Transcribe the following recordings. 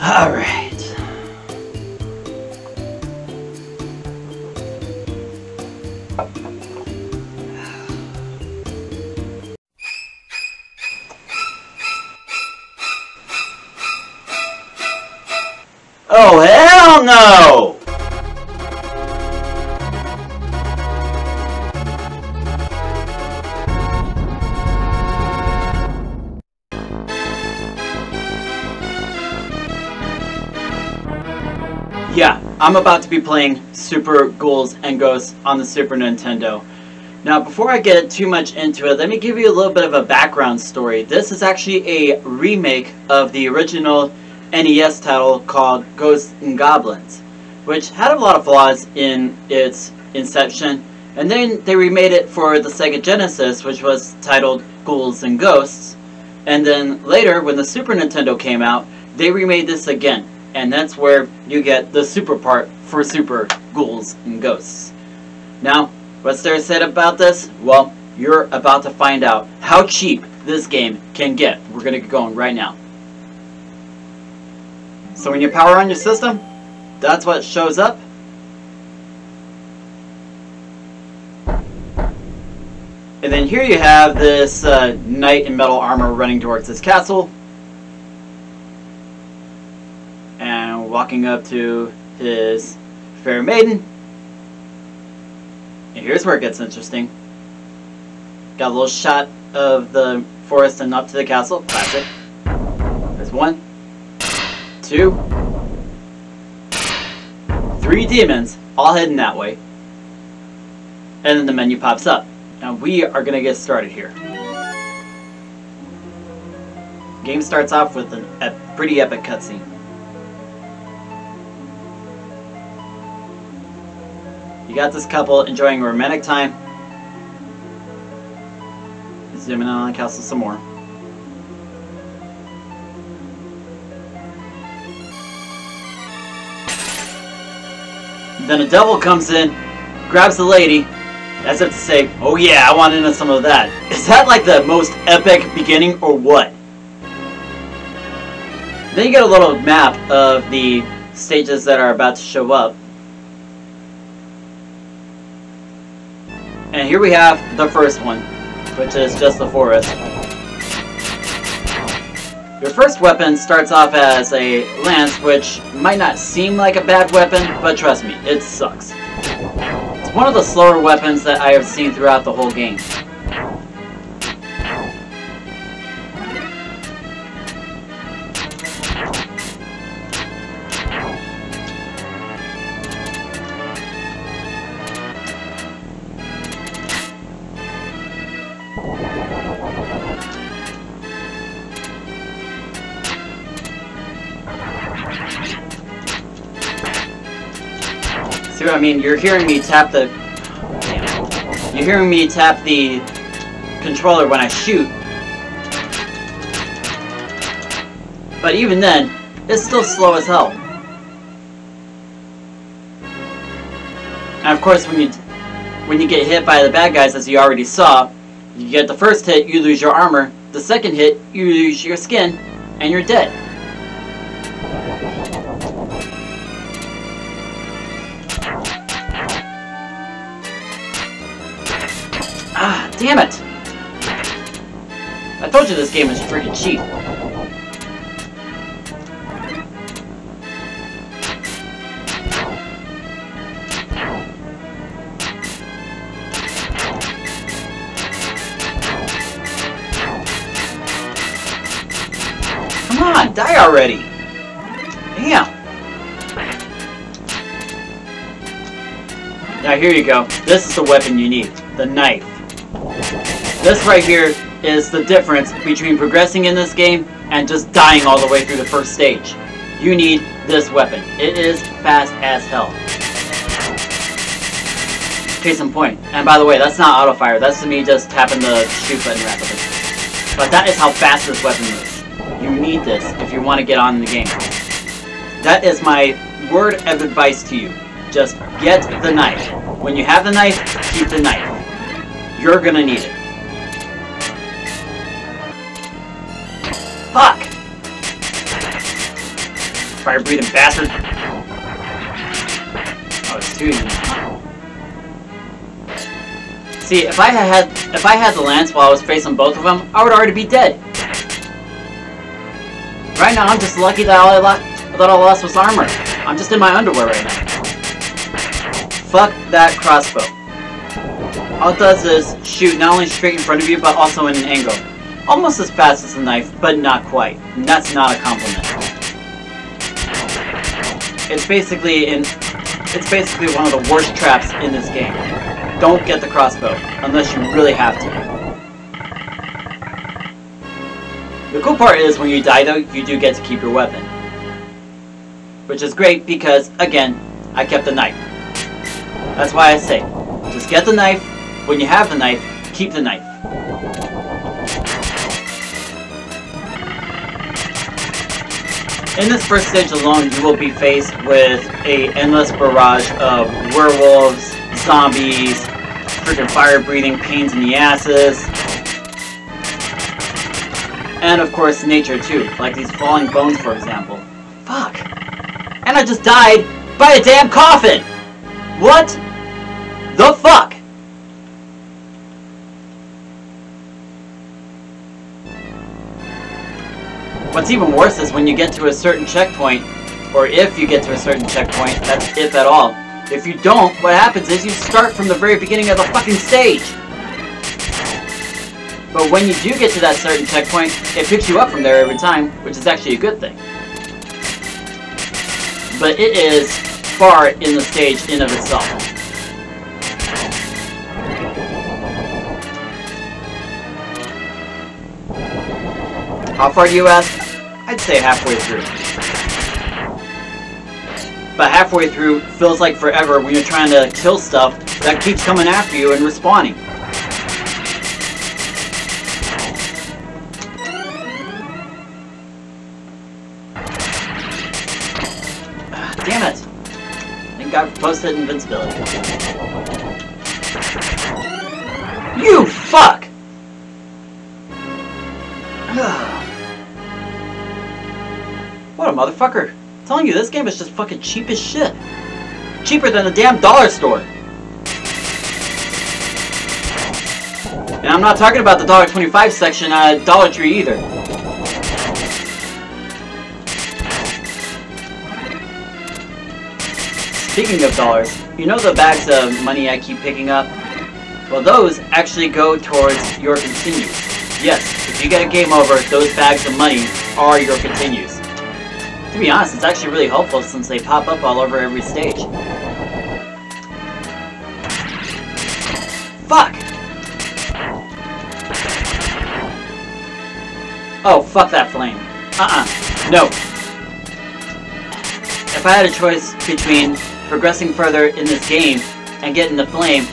Alright. Oh, hell no! Yeah, I'm about to be playing Super Ghouls and Ghosts on the Super Nintendo. Now, before I get too much into it, let me give you a little bit of a background story. This is actually a remake of the original NES title called Ghosts and Goblins, which had a lot of flaws in its inception, and then they remade it for the Sega Genesis, which was titled Ghouls and Ghosts, and then later, when the Super Nintendo came out, they remade this again, and that's where you get the super part for Super Ghouls and Ghosts. Now, what's there said about this? Well, you're about to find out how cheap this game can get. We're going to get going right now. So when you power on your system, that's what shows up. And then here you have this knight in metal armor running towards this castle. And walking up to his fair maiden. And here's where it gets interesting. Got a little shot of the forest and up to the castle. Classic. There's 1, 2, 3 demons, all heading that way. And then the menu pops up. Now we are going to get started here. Game starts off with a pretty epic cutscene. You got this couple enjoying a romantic time. Zooming in on the castle some more. Then a devil comes in, grabs the lady, as if to say, oh yeah, I want into some of that. Is that like the most epic beginning or what? Then you get a little map of the stages that are about to show up. And here we have the first one, which is just the forest. Your first weapon starts off as a lance, which might not seem like a bad weapon, but trust me, it sucks. It's one of the slower weapons that I have seen throughout the whole game. See what I mean? You're hearing me tap the... You're hearing me tap the controller when I shoot. But even then, it's still slow as hell. And of course, when you get hit by the bad guys, as you already saw, you get the first hit, you lose your armor. The second hit, you lose your skin, and you're dead. Ah, damn it! I told you this game is freaking cheap. Come on, die already! Damn! Now here you go. This is the weapon you need. The knife. This right here is the difference between progressing in this game and just dying all the way through the first stage. You need this weapon. It is fast as hell. Case in point. And by the way, that's not auto fire. That's me just tapping the shoot button rapidly. But that is how fast this weapon moves. You need this if you want to get on in the game. That is my word of advice to you. Just get the knife. When you have the knife, keep the knife. You're gonna need it. Fuck! fire-breathing bastard. Oh, it's too easy. See, if I had the lance while I was facing both of them, I would already be dead. Right now, I'm just lucky that all I lost was armor. I'm just in my underwear right now. Fuck that crossbow. All it does is shoot not only straight in front of you, but also in an angle. Almost as fast as a knife, but not quite. And that's not a compliment. It's basically one of the worst traps in this game. Don't get the crossbow, unless you really have to. The cool part is when you die though, you do get to keep your weapon. Which is great because, again, I kept the knife. That's why I say, just get the knife. When you have the knife, keep the knife. In this first stage alone, you will be faced with an endless barrage of werewolves, zombies, freaking fire-breathing pains in the asses, and of course nature too, like these falling bones for example. Fuck! And I just died by a damn coffin! What the fuck? What's even worse is when you get to a certain checkpoint, or if you get to a certain checkpoint, that's if at all. If you don't, what happens is you start from the very beginning of the fucking stage. But when you do get to that certain checkpoint, it picks you up from there every time, which is actually a good thing. But it is far in the stage in of itself. How far do you ask? I'd say halfway through. But halfway through feels like forever when you're trying to kill stuff that keeps coming after you and respawning. Damn it! Thank God for post-hit invincibility. You fuck! What a motherfucker. I'm telling you, this game is just fucking cheap as shit. Cheaper than a damn dollar store. And I'm not talking about the $1.25 section at Dollar Tree either. Speaking of dollars, you know the bags of money I keep picking up? Well, those actually go towards your continues. Yes, if you get a game over, those bags of money are your continues. To be honest, it's actually really helpful since they pop up all over every stage. Fuck! Oh, fuck that flame. No. If I had a choice between progressing further in this game and getting the flame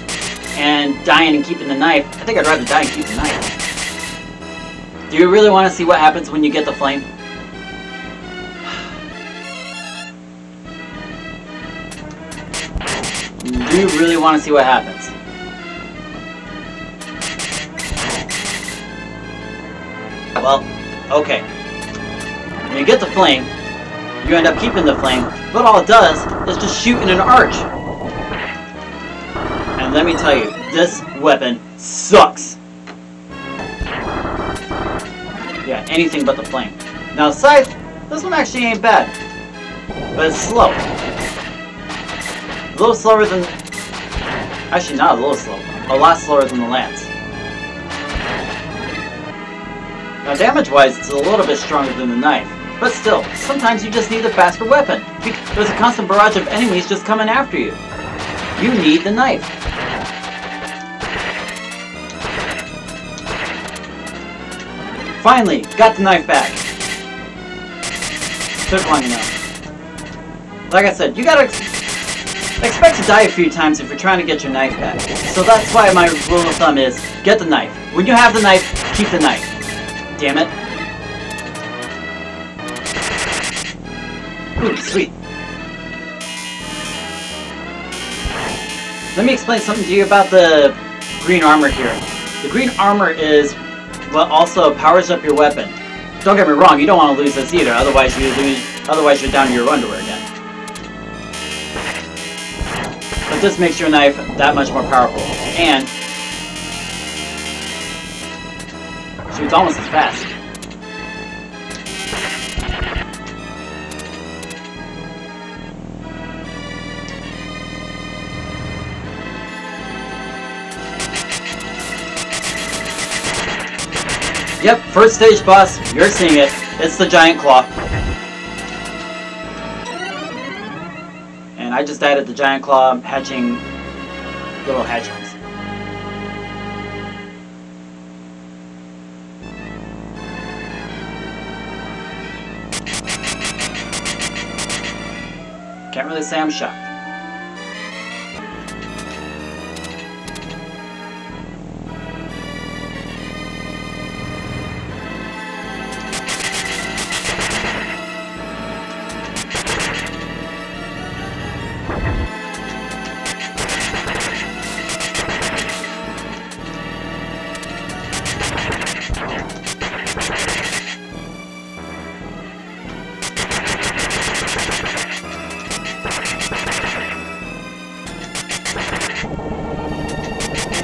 and dying and keeping the knife, I think I'd rather die and keep the knife. Do you really want to see what happens when you get the flame? Do you really want to see what happens? Well, okay. When you get the flame, you end up keeping the flame, but all it does is just shoot in an arch. And let me tell you, this weapon sucks. Yeah, anything but the flame. Now scythe, this one actually ain't bad, but it's slow. A little slower than... Actually, not a little slow. A lot slower than the lance. Now, damage-wise, it's a little bit stronger than the knife. But still, sometimes you just need a faster weapon. There's a constant barrage of enemies just coming after you. You need the knife. Finally, got the knife back. Took long enough. Like I said, you gotta expect to die a few times if you're trying to get your knife back. So that's why my rule of thumb is, get the knife. When you have the knife, keep the knife. Damn it. Ooh, sweet. Let me explain something to you about the green armor here. The green armor is what also powers up your weapon. Don't get me wrong, you don't want to lose this either, otherwise you Otherwise, you're down to your underwear again. But this makes your knife that much more powerful. And shoots almost as fast. Yep, first stage boss, you're seeing it. It's the giant claw. And I just died at the giant claw hatching little hatchlings. Can't really say I'm shocked.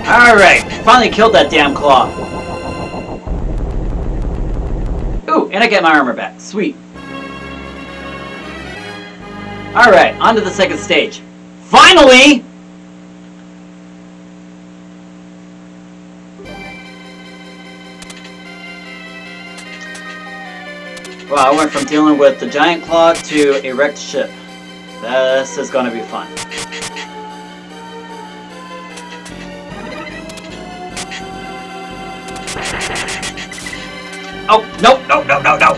Alright, finally killed that damn claw. Ooh, and I get my armor back. Sweet. Alright, on to the second stage. Finally! Wow, I went from dealing with the giant claw to a wrecked ship. This is gonna be fun. Oh, no, no, no, no, no!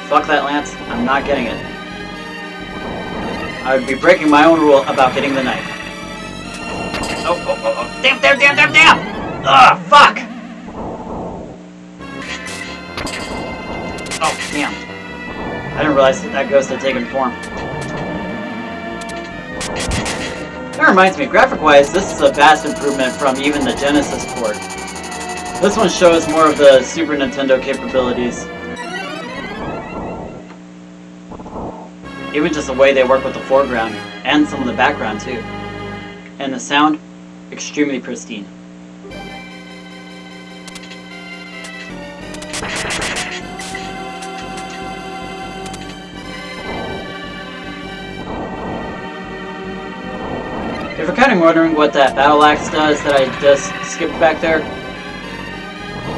Fuck that lance. I'm not getting it. I would be breaking my own rule about getting the knife. Oh, oh, oh, oh. Damn, damn, damn, damn, damn! Ugh, fuck! Oh, damn. I didn't realize that ghost had taken form. That reminds me, graphic-wise, this is a vast improvement from even the Genesis port. This one shows more of the Super Nintendo capabilities. Even just the way they work with the foreground, and some of the background too. And the sound, extremely pristine. If you're kind of wondering what that battle axe does that I just skipped back there,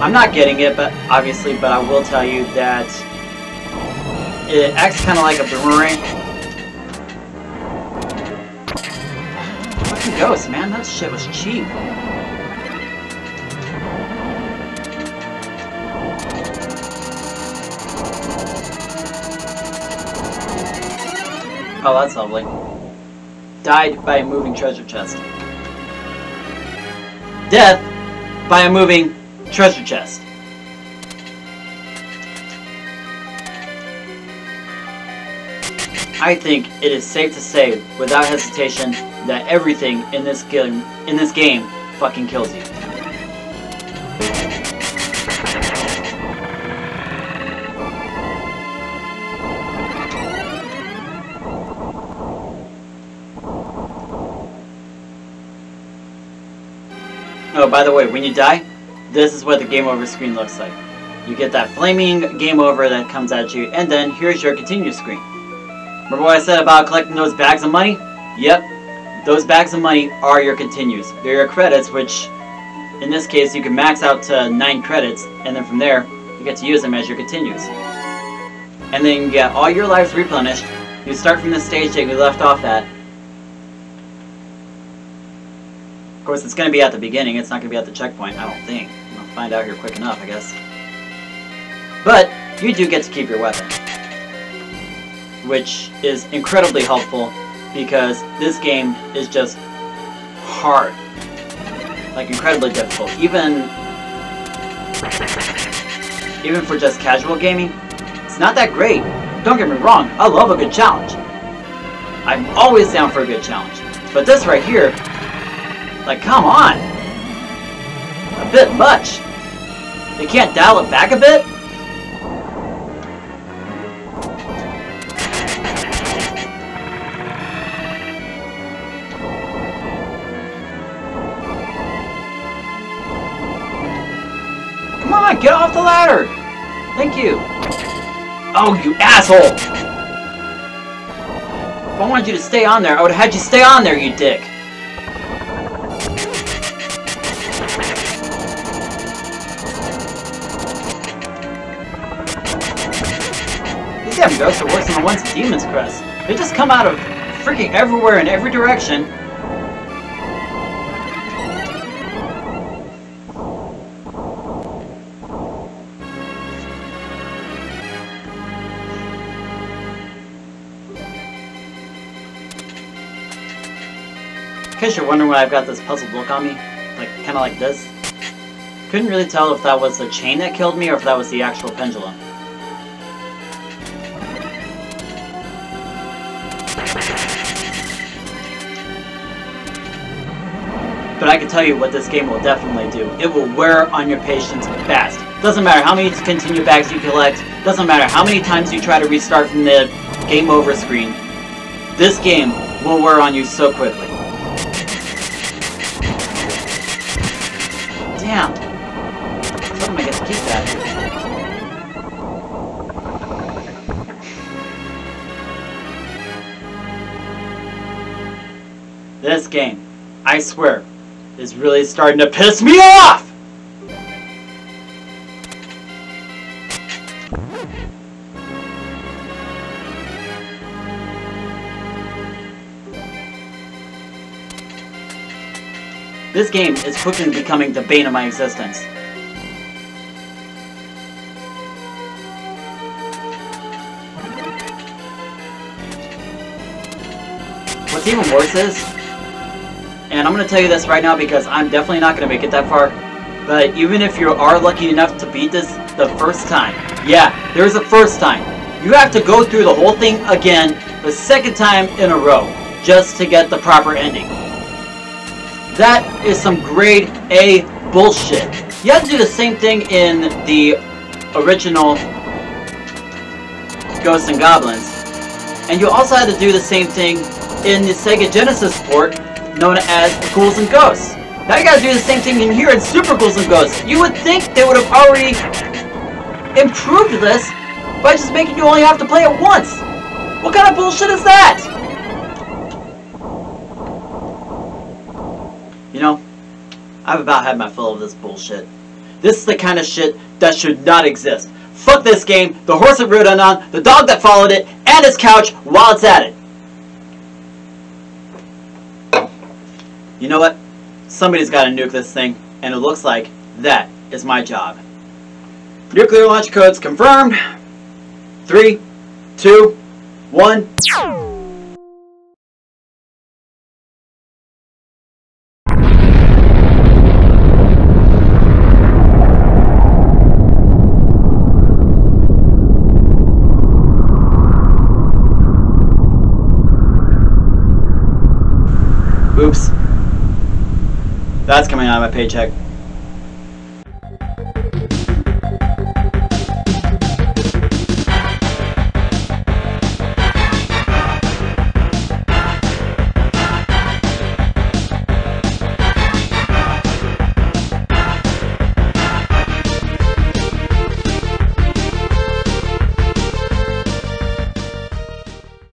I'm not getting it, but obviously, but I will tell you that it acts kind of like a boomerang. Fucking ghost, man, that shit was cheap. Oh, that's lovely. Died by a moving treasure chest. Death by a moving treasure chest. I think it is safe to say, without hesitation, that everything in this game fucking kills you. Oh, by the way, when you die, this is what the game over screen looks like. You get that flaming game over that comes at you, and then here's your continue screen. Remember what I said about collecting those bags of money? Yep, those bags of money are your continues. They're your credits, which, in this case, you can max out to 9 credits, and then from there, you get to use them as your continues. And then you get all your lives replenished. You start from the stage that you left off at. Of course, it's going to be at the beginning, it's not going to be at the checkpoint, I don't think. I'll find out here quick enough, I guess. But, you do get to keep your weapon. Which is incredibly helpful, because this game is just hard. Like, incredibly difficult. Even for just casual gaming, it's not that great. Don't get me wrong, I love a good challenge. I'm always down for a good challenge. But this right here, like, come on! A bit much! They can't dial it back a bit? Come on, get off the ladder! Thank you. Oh, you asshole! If I wanted you to stay on there, I would have had you stay on there, you dick! These damn ghosts are worse than the ones in Demon's Crest. They just come out of freaking everywhere in every direction. In case you're wondering why I've got this puzzled look on me, like kind of like this, couldn't really tell if that was the chain that killed me or if that was the actual pendulum. But I can tell you what this game will definitely do. It will wear on your patience fast. Doesn't matter how many continue bags you collect, doesn't matter how many times you try to restart from the game over screen. This game will wear on you so quickly. Damn. Something I get to keep that. This game, I swear, is really starting to piss me off! This game is quickly becoming the bane of my existence. What's even worse is, and I'm going to tell you this right now because I'm definitely not going to make it that far, but even if you are lucky enough to beat this the first time, yeah, there's a first time, you have to go through the whole thing again the second time in a row just to get the proper ending. That is some grade A bullshit. You have to do the same thing in the original Ghosts and Goblins. And you also had to do the same thing in the Sega Genesis port known as Ghouls and Ghosts. Now you gotta do the same thing in here in Super Ghouls and Ghosts. You would think they would have already improved this by just making you only have to play it once. What kind of bullshit is that? You know, I've about had my fill of this bullshit. This is the kind of shit that should not exist. Fuck this game, the horse it rode on, the dog that followed it, and its couch while it's at it. You know what? Somebody's got to nuke this thing, and it looks like that is my job. Nuclear launch codes confirmed. 3, 2, 1. Oops. That's coming out of my paycheck.